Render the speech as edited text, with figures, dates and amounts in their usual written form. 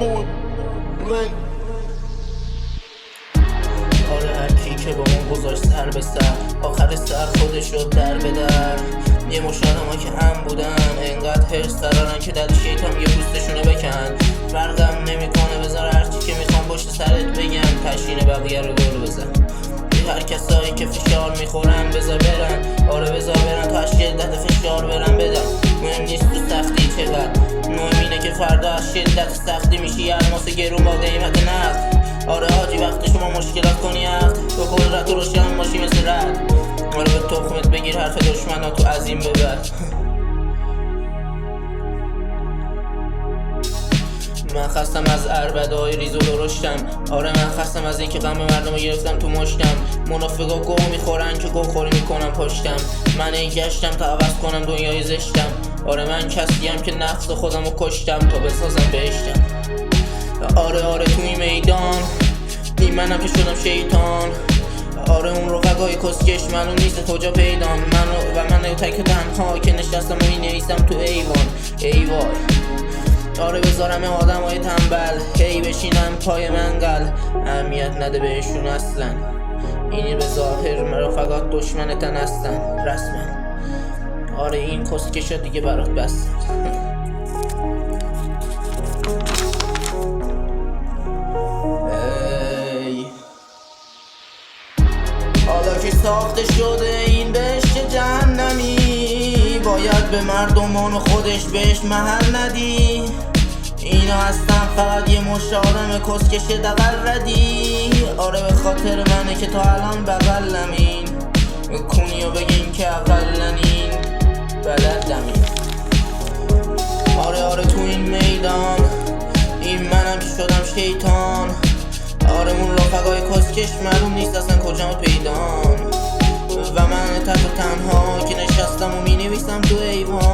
آره هرکی که با من گذاشت سر به سر، آخر سر خودش رو در به در. یه مشت آدم که هم بودن انقدر هرس دارن که دل شیطان یه پوستشونو بکن. فرقم نمیکنه بذار هرچی که میخوام پشت سرت بگم، تشین بقیه رو دور بزن. هر کسایی که فشار میخورن بذار برن، آره بذار برن تا از شدت فشار برن بدن. مهم نیست تو سختی چقدر، مهم اینه که فردا از شدت سختی میشی الماس گرون با قیمت نقد. آره حاجی وقتی شما مشکلات کنی عقد، تو قدرت و روشن باشی مثل رد. آره به تخمت بگیر حرف دشمنا تو عظیم ببر. من خستم از عربده‌های ریز و درشتم، آره من خستم از اینکه غم مردم رو گرفتم تو مشتم. منافقا گوه میخورن که گوه خوری میکنم پشتم. من ای گشتم تا عوض کنم دنیای زشتم. آره من کسیم که نفس خودم رو کشتم تا بسازم بهشتم. آره تو این میدان این منم که شدم شیطان. آره اون رفقای کسکش معلوم نیست کجا پیدان. من تک تنها که نشستم و این نیستم تو ایوان. ای وای آره بذارم آدمای تنبل هی بشینم پای منقل، اهمیت نده بهشون اصلا. اینی به ظاهر مرا فقط دشمنتن هستن رسما. آره این کسکشا دیگه برات بس. حالا که ساخته شده این بهشت جهنمی، باید به مردمان خودش بهش محل ندی. اینا هستن فقط یه مشت آدم کسکش دقل ردی. آره به خاطر منه که تا الان بغلمین، کنی و بگین که اقلنین بلدمین. آره تو این میدان این منم که شدم شیطان. آره اون رفقای کسکش معلوم نیست اصلا کجا پیدان. و من تک و تنها که نشستم و می نویسم تو ایوان.